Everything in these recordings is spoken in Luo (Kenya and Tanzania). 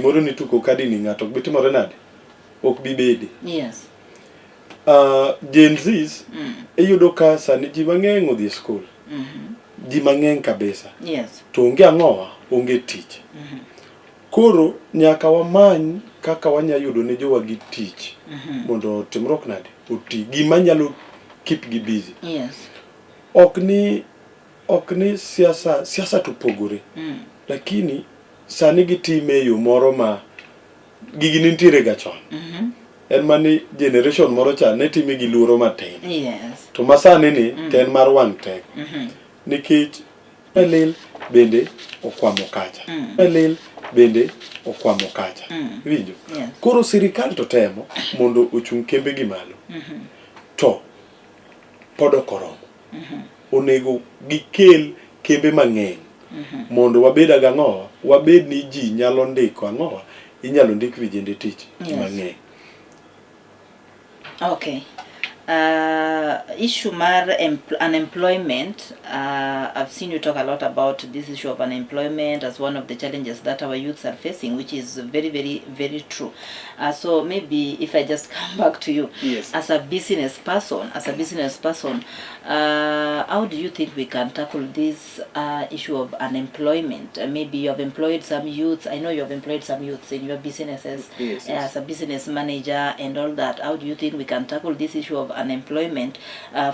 gimoro ni tuko kadi ni ng'ato bitimore nade ok bibedi. Yes. Gen Zs iyudo ka sani ji mang'eny odhi skul. Ji mang'eny kabisa. Yes. To onge ang'owa, onge tich. Koro nyaka wamany kaka wanya yudo ne jowa gi tich mondo timrok nade oti gima nyalo keep gi busy. Yes. Ok ni siasa to pogore. Lakini sani gitime yo moro ma gigi nitiere ga chon. En mani generation moro cha ne time gi luoro matin. Yes. To masani ni ten mar wang' tek. Nikech elil bende okwamo kacha. Elil bende okwamo kacha. Winjo? Yes. Koro sirikal to temo mondo ochung' kembe gi malo. To pod okoromo. Onego gikel kembe mang'eny. Mondo wabed agang'owa, wabed ni ji nyalo ndiko ang'owa, inyalo ndik vijende tich mang'eny. Okay. Issue mar unemployment, I've seen you talk a lot about this issue of unemployment as one of the challenges that our youths are facing, which is very, very, very true. So maybe if I just come back to you, yes. as a business person, how do you think we can tackle this issue of unemployment? Maybe you have employed some youths. I know you have employed some youths in your businesses. Yes. As a business manager and all that. How do you think we can tackle this issue of unemployment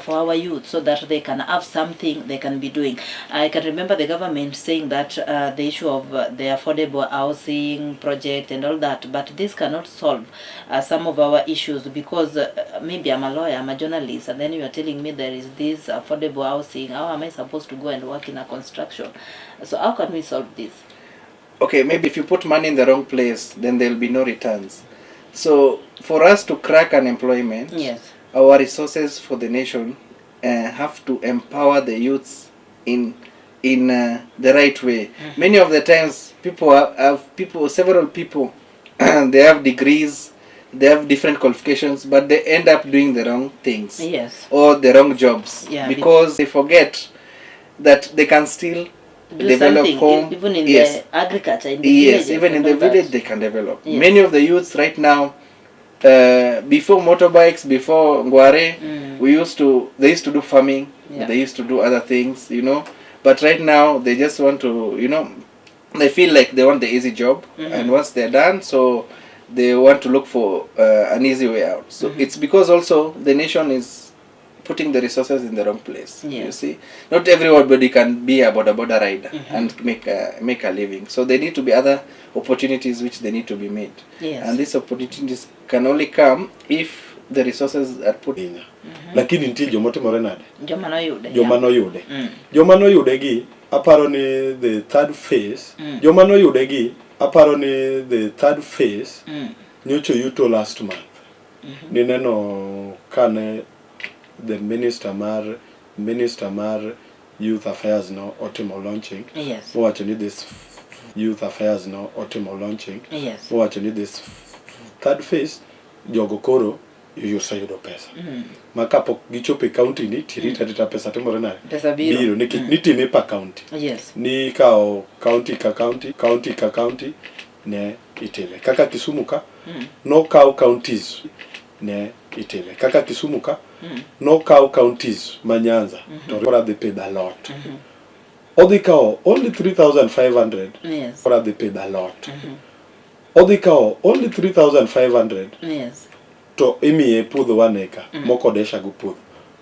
for our youth so that they can have something they can be doing? I can remember the government saying that the issue of the affordable housing project and all that, but this cannot solve some of our issues because maybe I'm a lawyer, I'm a journalist, and then you are telling me there is this affordable housing. How am I supposed to go and work in a construction? So how can we solve this? Okay, maybe if you put money in the wrong place, then there will be no returns. So for us to crack unemployment, yes, our resources for the nation have to empower the youths in the right way. Many of the times, several people, they have degrees, they have different qualifications, but they end up doing the wrong things. Yes. Or the wrong jobs. Yeah, because they forget that they can still do develop something, home. even in yes. the agriculture, in the yes, villages even in and the all that. village they can develop. Yes. Many of the youths right now, before motorbikes, before Ngware, they used to do farming, Yeah. they used to do other things, but right now they just want to, they feel like they want the easy job, and once they're done, so they want to look for an easy way out. So it's because also the nation is putting the resources in the wrong place. Yeah. You see, not everybody can be a border rider and make a living. So there need to be other opportunities which they need to be made. Yes. And these opportunities can only come if the resources are put in. Lakini nitie jomotimore nade? Joma noyude. Joma noyude. Joma noyude gi aparo ni the third phase. Joma noyude gi aparo ni the third phase. Nyocho yuto last month. Nineno kane the minister mar youth affairs no otimo launching. Yes. Owacho ni this youth affairs no otimo launching. Yes. Owacho ni this third phase jogo koro yudo pesa. Ma kapok gichope county ni tirita pesa timore nade? Pesa biro. Nitime pa county. Yes. Ni kao county ka county ne itime. Kaka Kisumu ka no kao counties ne itime. Kaka Kisumu ka no cow counties Manyanza to they paid a lot. Odikao only 3,500. Yes. For they paid a lot. Odikao only 3,500. Yes. To imiye pudho 1 acre moko desha go pudho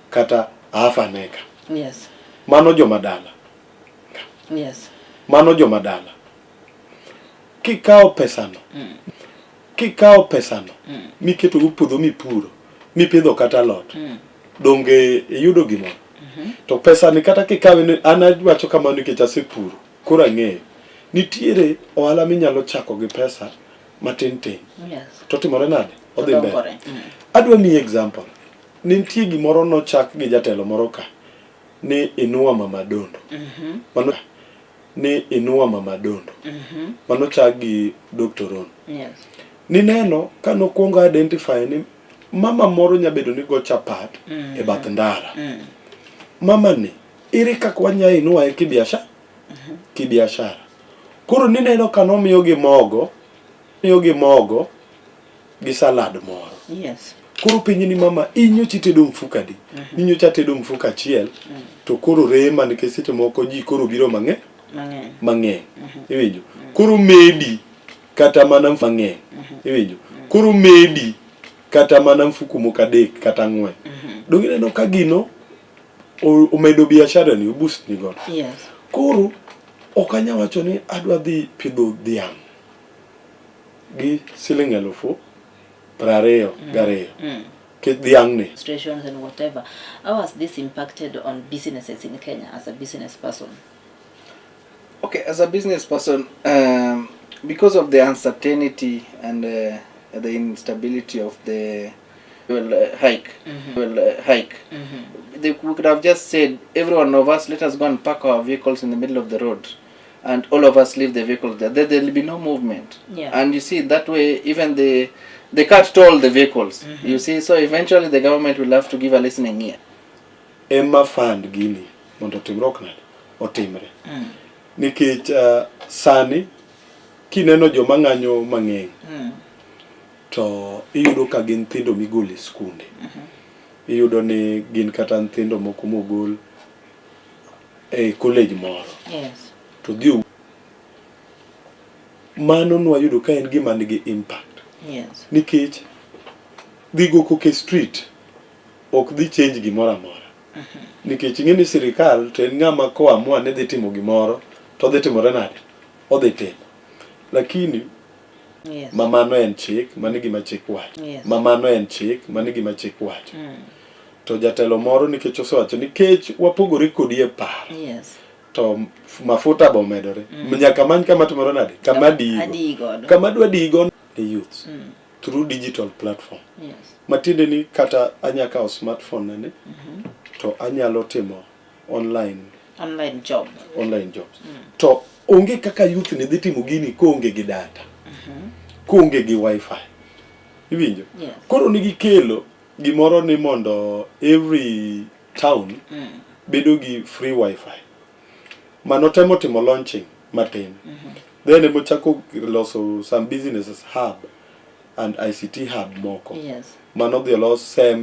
kata half an acre. Yes. Mano jomadala. Yes. Mano jomadala. Kikao pesano. Miketo go pudho mipuro. Mipidho kata lot. Donge yudo gimoro. To pesa ni kata kikawe ni anawacho kamano nikech asepuro. Koro ang'eyo. Nitiere ohala minyalo chako gi pesa matin. Yes. To timore nade? Odhi mbele. Mm. Adwa mi example. Nitie gimoro nochak gi jatelo moro ka. Ni Inua Mama Dondo. Mano ni Inua Mama Dondo. Mano chak gi Dr. Ron. Yes. Ni neno kanokuongo identify ni mama moro nyabedo ni go chapat e bath ndara. Mama ni ere kaka wanya inua e kibiashara. Koro ni neno kanomiyo gi mogo miyogi mogo gi salad moro. Yes. Koro penyi ni mama inyochi tedo mfuka di. Inyocha tedo mfuka achiel to koro rema nikech seche moko ji koro biro mang'eny. Iwinjo. Koro medi kata mana mang'eny. Iwinjo. Koro medi kata mana mfuko moko 3 kata 4. Donge neno ka gino omedo biashara ni boost ni godo. Yes. Koro okanya wacho ni adwa dhi pidho dhiang' gi siling 22,000 ke dhiang' ni. Registrations and whatever. How has this impacted on businesses in Kenya as a business person? Okay, as a business person, because of the uncertainty and the instability of the hike, they could have just said, every one of us, let us go and park our vehicles in the middle of the road, and all of us leave the vehicles there. There will be no movement. Yeah. And you see, that way, even they can't toll the vehicles. You see, so eventually the government will have to give a listening ear. Emma fund gini mondo timrokna otimre. Nikech sani kineno joma ng'anyo mang'eny to iyudo ka gin nyithindo migolo e skunde. Iyudo ni gin kata nyithindo moko mogol e college moro. Yes. To dhi mano nwayudo ka en gima nigi impact. Yes. Nikech dhigo koke street ok dhi change gimoro amora. Nikech ing'e ni sirikal to en ng'ama koamua ni dhi timo gimoro to dhi timore nade, odhi timo. Lakini Yes. mamano en chik, mano gima chik wacho. Yes. Mamano en chik, mano gima chik wacho. To jatelo moro nikech osewacho nikech wapogore kodi e paro. Yes. To mafuta bo medore. Nyaka many kama timore nade, kama digo. Kama dwa digo the youths through digital platform. Yes. Matiende ni kata anya kao smartphone nene to anyalo timo online jobs. To onge kaka youth ni dhi timo gini koonge gi data. Koonge gi wifi. Iwinjo? Yes. Koro nigi kelo gimoro ni mondo every town bedo gi free wifi. Mano temo timo launching matin. Then emo chako loso some businesses hub and ICT hub moko. Yes. Mano dhi los SEM